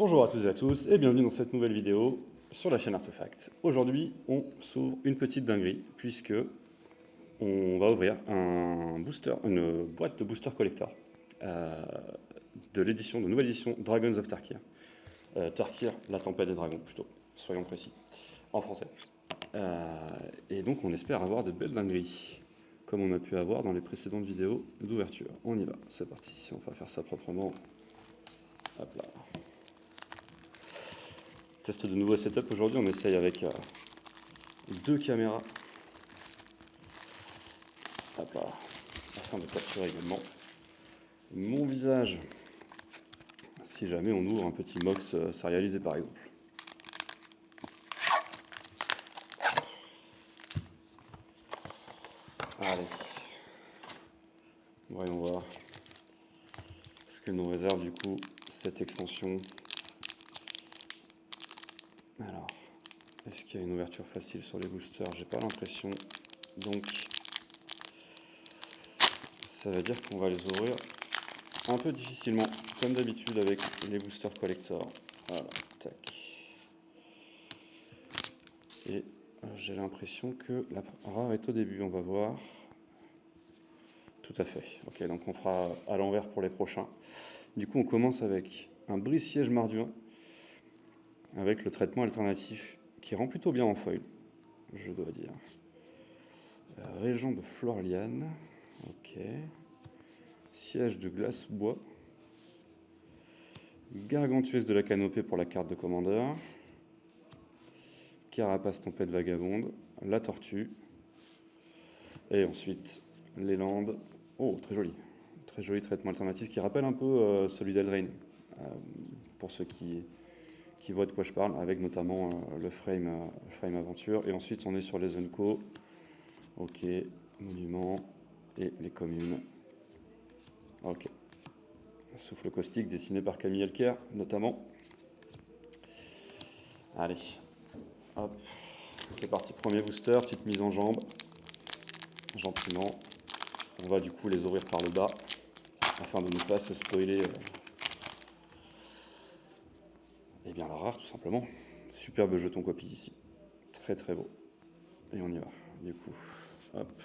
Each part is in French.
Bonjour à toutes et à tous et bienvenue dans cette nouvelle vidéo sur la chaîne Artefact. Aujourd'hui, on s'ouvre une petite dinguerie puisque on va ouvrir une boîte de booster collector de nouvelle édition Dragons of Tarkir. Tarkir, la tempête des dragons plutôt, soyons précis, en français. Et donc on espère avoir de belles dingueries, comme on a pu avoir dans les précédentes vidéos d'ouverture. On y va, c'est parti, on va faire ça proprement. Hop là. Test de nouveau setup aujourd'hui, on essaye avec deux caméras. Hop là, afin de capturer également mon visage si jamais on ouvre un petit mox sérialisé par exemple. Allez, voyons voir ce que nous réserve du coup cette extension. Alors, est-ce qu'il y a une ouverture facile sur les boosters? J'ai pas l'impression, donc ça veut dire qu'on va les ouvrir un peu difficilement, comme d'habitude avec les boosters collector. Voilà, tac. Et j'ai l'impression que la rare est au début, on va voir. Tout à fait. Ok, donc on fera à l'envers pour les prochains. Du coup, on commence avec un brise-siège Marduin, avec le traitement alternatif qui rend plutôt bien en foil, je dois dire. Régent de Florian, ok. Siège de glace bois. Gargantuesque de la canopée pour la carte de commandeur. Carapace tempête vagabonde. La tortue. Et ensuite, les landes. Oh, très joli. Très joli traitement alternatif qui rappelle un peu celui d'Eldraine. Pour ceux qui voient de quoi je parle, avec notamment le frame aventure. Et ensuite, on est sur les Unco. Ok, monuments et les communes. Ok. Souffle caustique dessiné par Camille Elker, notamment. Allez, hop, c'est parti. Premier booster, petite mise en jambe. Gentiment. On va du coup les ouvrir par le bas, afin de ne pas se spoiler eh bien la rare tout simplement. Superbe jeton copie ici. Très très beau. Et on y va. Du coup, hop.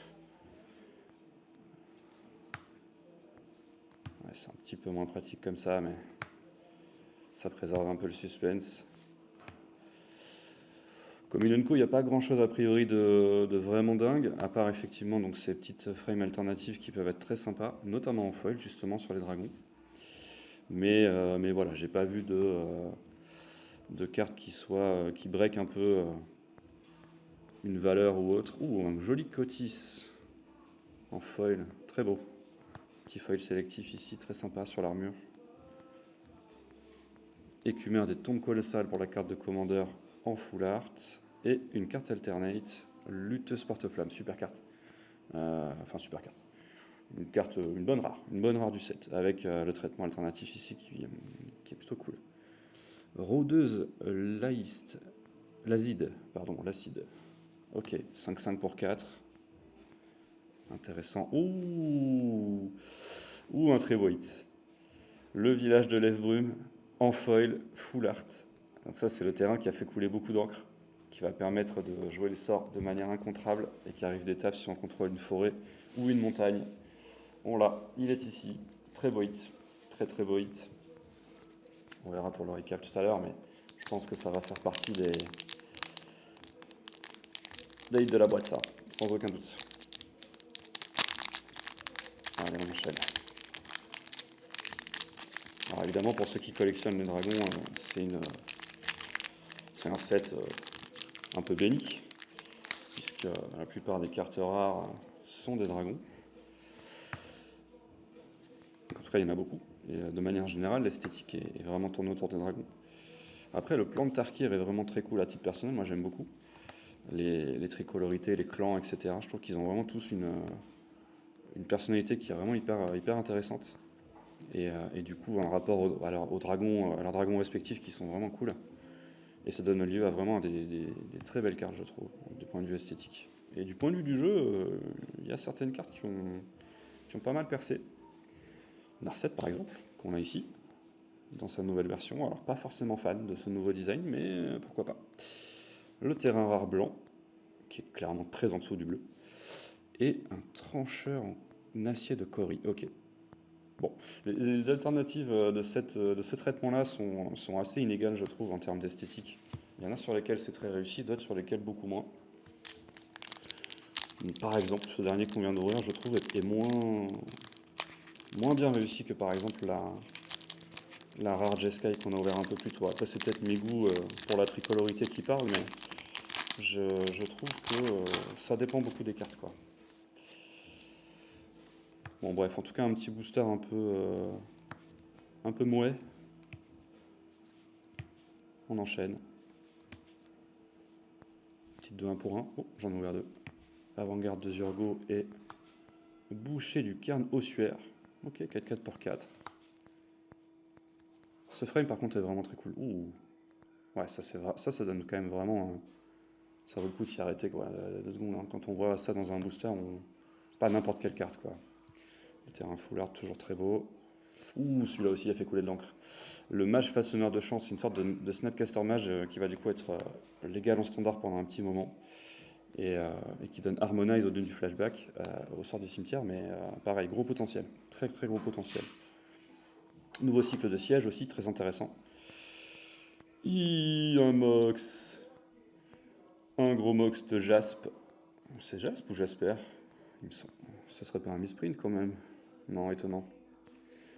Ouais, c'est un petit peu moins pratique comme ça, mais ça préserve un peu le suspense. Comme une Unco, il n'y a pas grand chose a priori de vraiment dingue, à part effectivement donc, ces petites frames alternatives qui peuvent être très sympas, notamment en foil justement sur les dragons. Mais voilà, j'ai pas vu de cartes qui break un peu une valeur ou autre. Ouh, un joli Cotis en foil, très beau. Petit foil sélectif ici, très sympa sur l'armure. Écumeur des tombes colossales pour la carte de commandeur en full art. Et une carte alternate, lutteuse porte-flamme, super carte. Enfin, super carte. Une bonne rare du set, avec le traitement alternatif ici qui est plutôt cool. Rôdeuse l'acide. Ok, 5-5 pour 4. Intéressant. Ouh, un très beau hit. Le village de l'Ève-Brume, en foil, full art. Donc ça, c'est le terrain qui a fait couler beaucoup d'encre, qui va permettre de jouer les sorts de manière incontrable et qui arrive d'étape si on contrôle une forêt ou une montagne. On l'a, il est ici. Très beau hit. Très très beau hit. On verra pour le recap tout à l'heure, mais je pense que ça va faire partie des hits de la boîte, ça, sans aucun doute. Allez, on enchaîne. Alors évidemment, pour ceux qui collectionnent les dragons, c'est un set un peu béni, puisque la plupart des cartes rares sont des dragons. En tout cas, il y en a beaucoup. Et de manière générale, l'esthétique est vraiment tournée autour des dragons. Après, le plan de Tarkir est vraiment très cool à titre personnel. Moi, j'aime beaucoup les tricolorités, les clans, etc. Je trouve qu'ils ont vraiment tous une personnalité qui est vraiment hyper intéressante. Et du coup, un rapport à leurs dragons respectifs qui sont vraiment cool. Et ça donne lieu à vraiment des très belles cartes, je trouve, du point de vue esthétique. Et du point de vue du jeu, il y a certaines cartes qui ont pas mal percé. Narset, par exemple, qu'on a ici. dans sa nouvelle version. Alors pas forcément fan de ce nouveau design, mais pourquoi pas. Le terrain rare blanc, qui est clairement très en dessous du bleu. Et un trancheur en acier de Cori. Ok. Bon, les alternatives de ce traitement-là sont assez inégales, je trouve, en termes d'esthétique. Il y en a sur lesquels c'est très réussi, d'autres sur lesquels beaucoup moins. Par exemple, ce dernier qu'on vient d'ouvrir, je trouve, est moins bien réussi que par exemple la rare Jeskai qu'on a ouvert un peu plus tôt. Après, c'est peut-être mes goûts pour la tricolorité qui parlent, mais je trouve que ça dépend beaucoup des cartes, quoi. Bon, bref, en tout cas, un petit booster un peu mouais. On enchaîne. Petite de 1 pour 1. Oh, j'en ai ouvert 2. Avant-garde de Zurgo et boucher du Cairn ossuaire. Ok, 4-4 pour 4. Ce frame, par contre, est vraiment très cool. Ouh. Ouais, ça donne quand même vraiment... ça vaut le coup de s'y arrêter, quoi. 2 secondes, hein. Quand on voit ça dans un booster, c'est pas n'importe quelle carte, quoi. Le terrain full art, toujours très beau. Ouh, celui-là aussi a fait couler de l'encre. Le mage façonneur de chance, c'est une sorte de Snapcaster mage qui va du coup être légal en standard pendant un petit moment. Et qui donne Harmonize au-delà du flashback au sort du cimetière, mais pareil, gros potentiel. Très très gros potentiel. Nouveau cycle de siège aussi, très intéressant. Un Mox. Un gros Mox de Jasp. C'est Jasp ou Jasper? Il me semble. Ce serait pas un misprint quand même? Non, étonnant.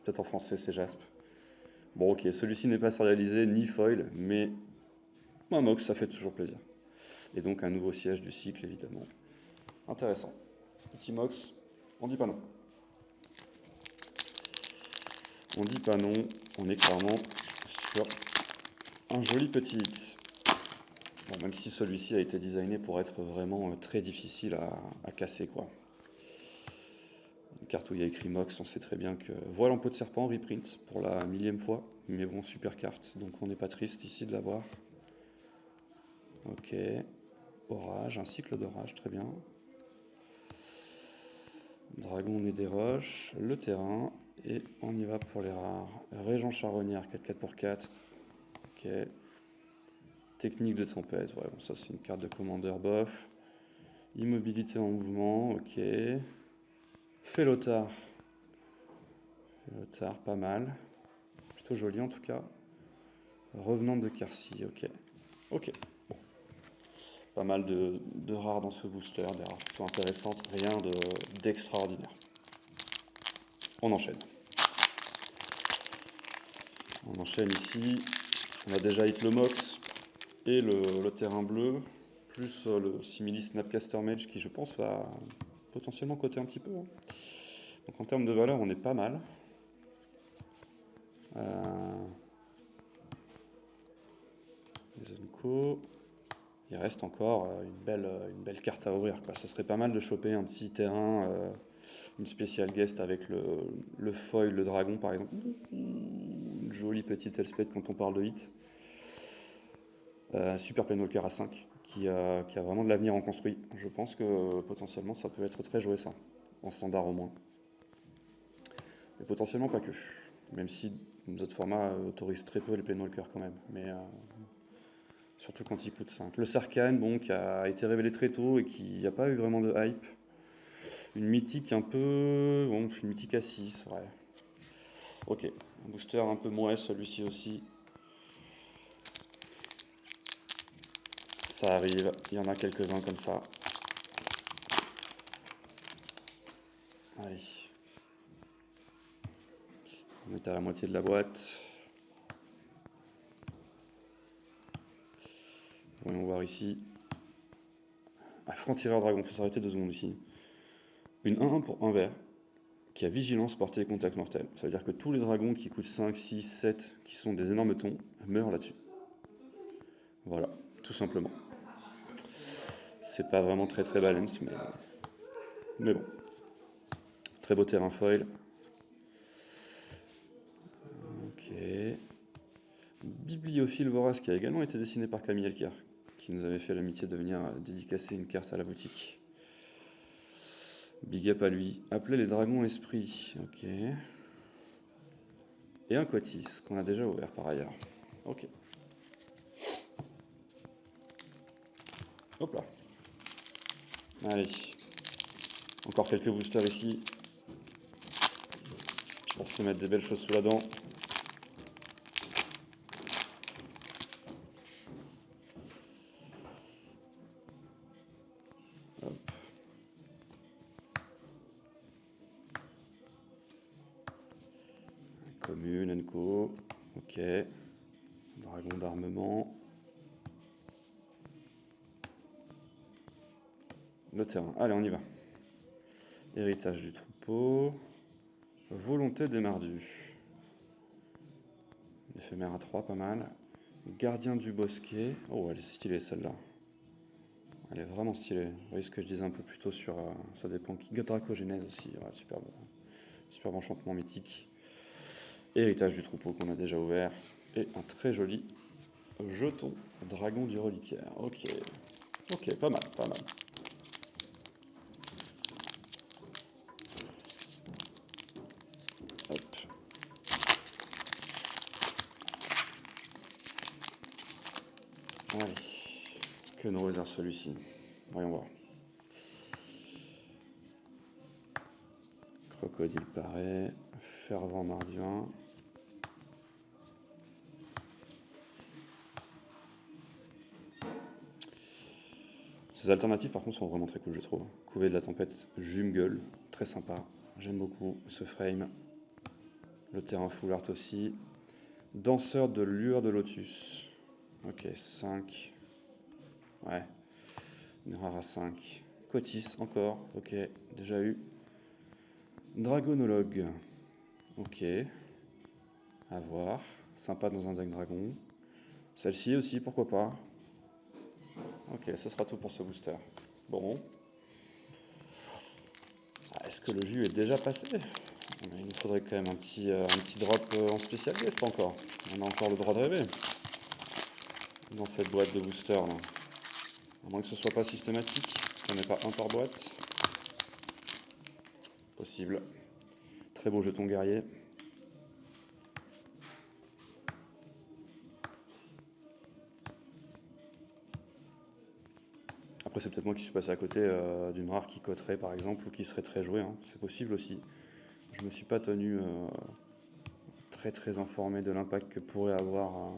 Peut-être en français c'est Jasp. Bon ok, celui-ci n'est pas sérialisé ni foil, mais un Mox ça fait toujours plaisir. Et donc un nouveau siège du cycle évidemment. Intéressant. Petit Mox, on dit pas non. On dit pas non, on est clairement sur un joli petit hit. Bon, même si celui-ci a été designé pour être vraiment très difficile à casser, quoi. Une carte où il y a écrit Mox, on sait très bien que Voile en peau de serpent, reprint pour la 1000e fois. Mais bon, super carte, donc on n'est pas triste ici de l'avoir. Ok. Orage, un cycle d'orage, très bien. Dragon nez des roches, le terrain, et on y va pour les rares. Régent charognard, 4-4 pour 4. Ok. Technique de tempête, ouais, bon, ça c'est une carte de commandeur bof. Immobilité en mouvement, ok. Félotar. Félotar, pas mal. Plutôt joli en tout cas. Revenant de Carcy, ok. Ok. Bon. Pas mal de rares dans ce booster, des rares plutôt intéressantes, rien d'extraordinaire. On enchaîne. On enchaîne ici. On a déjà hit le Mox et le terrain bleu, plus le Simili Snapcaster Mage qui, je pense, va potentiellement coter un petit peu. Hein. Donc en termes de valeur, on est pas mal. Zenko. Il reste encore une belle carte à ouvrir. Quoi. Ça serait pas mal de choper un petit terrain, une spéciale guest avec le foil, le dragon par exemple. Une jolie petite Elspeth quand on parle de hit. Super Planeswalker à 5 qui a vraiment de l'avenir en construit. Je pense que potentiellement ça peut être très joué ça, en standard au moins. Et potentiellement pas que. Même si nos autres formats autorisent très peu les Planeswalkers quand même. Mais surtout quand il coûte 5. Le Sarkhan, bon, qui a été révélé très tôt et qui n'a pas eu vraiment de hype. Une mythique un peu... Bon, une mythique à 6, ouais. Ok, un booster un peu moins, celui-ci aussi. Ça arrive, il y en a quelques-uns comme ça. Allez. On est à la moitié de la boîte. Voyons voir ici. Ah, franc-tireur dragon, faut s'arrêter 2 secondes ici. Une 1-1 pour un vert, qui a vigilance, portée et contact mortel. Ça veut dire que tous les dragons qui coûtent 5, 6, 7, qui sont des énormes tons, meurent là-dessus. Voilà, tout simplement. C'est pas vraiment très très balance, mais bon. Très beau terrain foil. Ok. Bibliophile vorace qui a également été dessiné par Camille Elkier, qui nous avait fait l'amitié de venir dédicacer une carte à la boutique. Big up à lui. Appeler les dragons esprits. Ok. Et un Cotis, qu'on a déjà ouvert par ailleurs. Ok. Hop là. Allez. Encore quelques boosters ici. Pour se mettre des belles choses sous la dent. Hop. Commune, Co. Ok. Dragon d'armement. Le terrain. Allez, on y va. Héritage du troupeau. Volonté des mardus. Éphémère à 3, pas mal. Gardien du bosquet. Oh, elle est stylée celle-là. Elle est vraiment stylée. Vous voyez ce que je disais un peu plus tôt sur... ça dépend qui. Dracogénèse aussi. Ouais, superbe enchantement mythique. Héritage du troupeau qu'on a déjà ouvert. Et un très joli jeton. Dragon du reliquaire. Ok. Ok, pas mal, pas mal. Hop. Allez. Que nous réserve celui-ci? Voyons voir. Crocodile pareil. Fervent mardien. Ces alternatives par contre sont vraiment très cool je trouve. Couvée de la tempête Jume-Gueule, très sympa. J'aime beaucoup ce frame. Le terrain full art aussi. Danseur de lueur de lotus. Ok, 5. Ouais. Une rare à 5. Cotis encore. Ok, déjà eu. Dragonologue. Ok. À voir. Sympa dans un deck dragon. Celle-ci aussi, pourquoi pas. Ok, ce sera tout pour ce booster. Bon. Est-ce que le jus est déjà passé? Il nous faudrait quand même un petit drop en spécial guest encore. On a encore le droit de rêver. Dans cette boîte de booster là. À moins que ce soit pas systématique, qu'on n'ait pas un par boîte. Possible. Très beau jeton guerrier. Après c'est peut-être moi qui suis passé à côté d'une rare qui coterait par exemple ou qui serait très jouée. Hein. C'est possible aussi. Je me suis pas tenu très informé de l'impact que pourrait avoir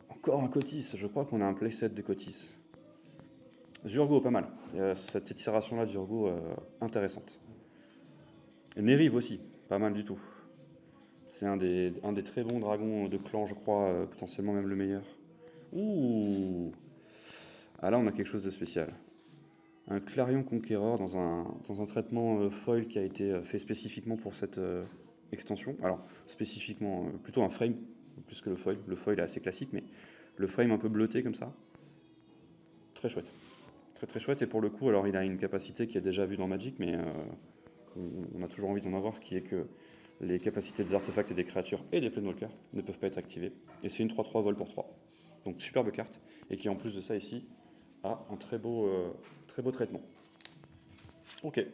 encore un Cotis. Je crois qu'on a un playset de Cotis. Zurgo, pas mal. Cette itération-là de Zurgo, intéressante. Et Nerive aussi, pas mal du tout. C'est un des très bons dragons de clan, je crois, potentiellement même le meilleur. Ouh! Ah là, on a quelque chose de spécial. Un Clarion Conquéreur dans un traitement foil qui a été fait spécifiquement pour cette extension. Alors, spécifiquement, plutôt un frame, plus que le foil. Le foil est assez classique, mais le frame un peu bleuté comme ça. Très chouette. Très chouette, et pour le coup, alors il a une capacité qui est déjà vue dans Magic, mais on a toujours envie d'en avoir, qui est que les capacités des artefacts et des créatures et des Planewalkers ne peuvent pas être activées. Et c'est une 3-3 vol pour 3. Donc superbe carte, et qui en plus de ça ici a un très beau traitement. Ok,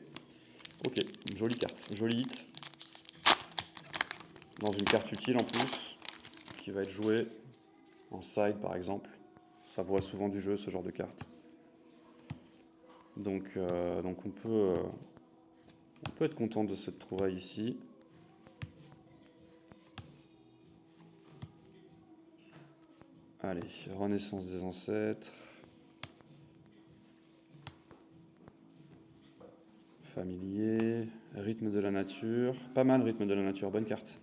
jolie carte, jolie hit. Dans une carte utile en plus, qui va être jouée en side par exemple. Ça voit souvent du jeu ce genre de carte. Donc on peut être content de cette trouvaille ici. Allez, Renaissance des ancêtres. Familier. Rythme de la nature. Pas mal, rythme de la nature, bonne carte.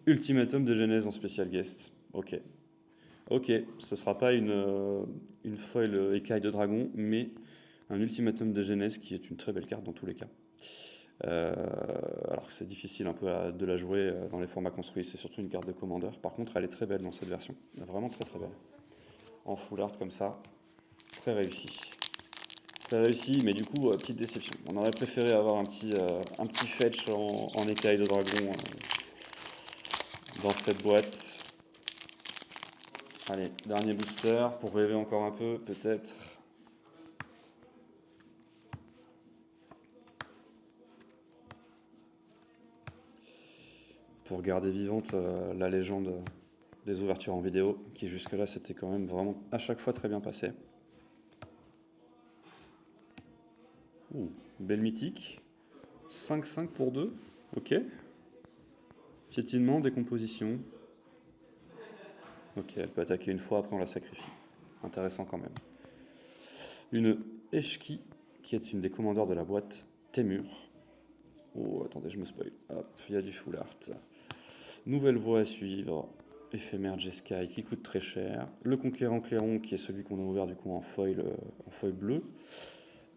Ultimatum de Genèse en spécial guest. Ok. Ok, ce sera pas une foil écaille de dragon, mais un ultimatum de Genèse qui est une très belle carte dans tous les cas. Alors que c'est difficile un peu de la jouer dans les formats construits, c'est surtout une carte de commandeur. Par contre, elle est très belle dans cette version, vraiment très belle. En full art comme ça, très réussi. Très réussi, mais du coup, petite déception. On aurait préféré avoir un petit fetch en écaille de dragon dans cette boîte. Allez, dernier booster pour rêver encore un peu, peut-être. pour garder vivante la légende des ouvertures en vidéo, qui jusque-là c'était quand même vraiment à chaque fois très bien passé. Ouh, belle mythique. 5-5 pour 2, ok. Piétinement, décomposition. Ok, elle peut attaquer une fois, après on la sacrifie. Intéressant quand même. Une Eshki, qui est une des commandeurs de la boîte Témur. Oh, attendez, je me spoil. Hop, il y a du full art. Nouvelle voie à suivre. Éphémère Jeskai, qui coûte très cher. Le Conquérant Clairon, qui est celui qu'on a ouvert du coup en foil bleu.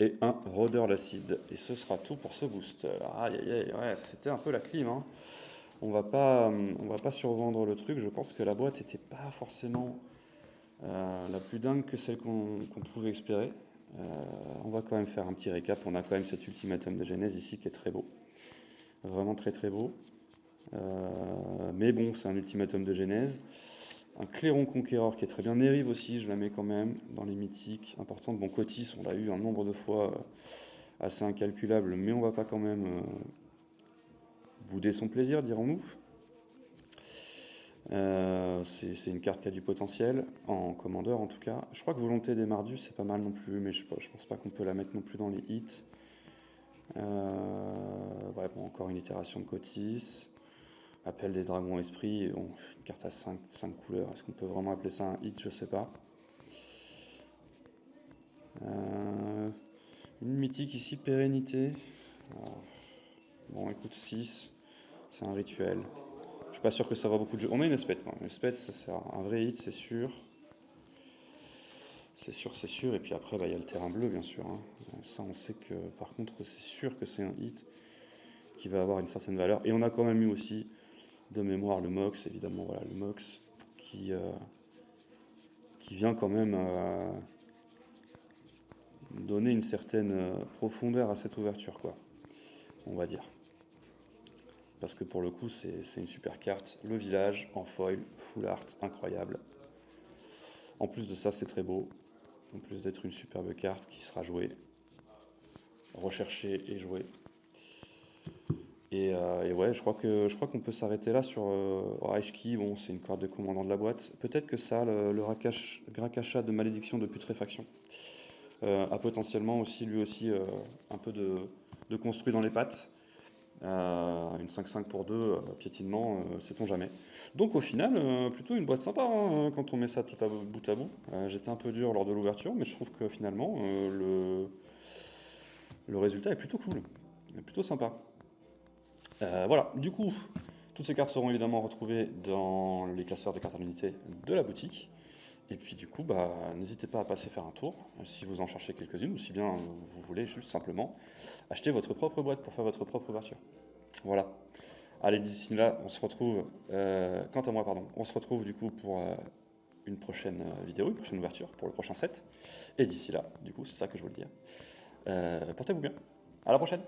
Et un rôdeur l'acide. Et ce sera tout pour ce booster. Aïe aïe aïe, ouais, c'était un peu la clim, hein. On va pas survendre le truc. Je pense que la boîte n'était pas forcément la plus dingue que celle qu'on pouvait espérer. On va quand même faire un petit récap. On a quand même cet ultimatum de Genèse ici qui est très beau. Vraiment très très beau. Mais bon, c'est un ultimatum de Genèse. Un Clairon Conquérant qui est très bien. Nérive aussi, je la mets quand même dans les mythiques importantes. Bon, Cotis, on l'a eu un nombre de fois assez incalculable, mais on va pas quand même bouder son plaisir, dirons-nous. C'est une carte qui a du potentiel, en commandeur en tout cas. Je crois que Volonté des Mardus, c'est pas mal non plus, mais je pense pas qu'on peut la mettre non plus dans les hits. Ouais, bon, encore une itération de Cotis. Appel des Dragons Esprit, bon, une carte à 5 couleurs. Est-ce qu'on peut vraiment appeler ça un hit? Je sais pas. Une mythique ici, Pérennité. Alors, bon, écoute, 6, c'est un rituel. Je suis pas sûr que ça va beaucoup de jeux. On a une espèce, quoi. Une espèce, c'est un vrai hit, c'est sûr. C'est sûr, c'est sûr. Et puis après, bah, y a le terrain bleu, bien sûr, hein. Ça, on sait que, par contre, c'est sûr que c'est un hit qui va avoir une certaine valeur. Et on a quand même eu aussi, de mémoire, le Mox, évidemment, voilà, le Mox, qui vient quand même donner une certaine profondeur à cette ouverture, quoi, on va dire. Parce que pour le coup, c'est une super carte. Le village, en foil, full art, incroyable. En plus de ça, c'est très beau. En plus d'être une superbe carte qui sera jouée, recherchée et jouée. Et ouais, je crois qu'on peut s'arrêter là sur Eshki. Bon, c'est une carte de commandant de la boîte. Peut-être que ça, le Grakasha de malédiction de putréfaction, a potentiellement aussi, lui aussi, un peu de construit dans les pattes. Une 5-5 pour 2, piétinement, sait-on jamais. Donc au final, plutôt une boîte sympa, hein, quand on met ça tout à bout à bout. J'étais un peu dur lors de l'ouverture, mais je trouve que finalement, le résultat est plutôt cool, plutôt sympa. Voilà, du coup, toutes ces cartes seront évidemment retrouvées dans les classeurs de cartes à l'unité de la boutique. Et puis du coup, bah, n'hésitez pas à passer faire un tour, si vous en cherchez quelques-unes, ou si bien vous voulez juste simplement acheter votre propre boîte pour faire votre propre ouverture. Voilà. Allez, d'ici là, on se retrouve, quant à moi, pardon, on se retrouve du coup pour une prochaine vidéo, une prochaine ouverture, pour le prochain set. Et d'ici là, du coup, c'est ça que je voulais dire. Portez-vous bien. À la prochaine.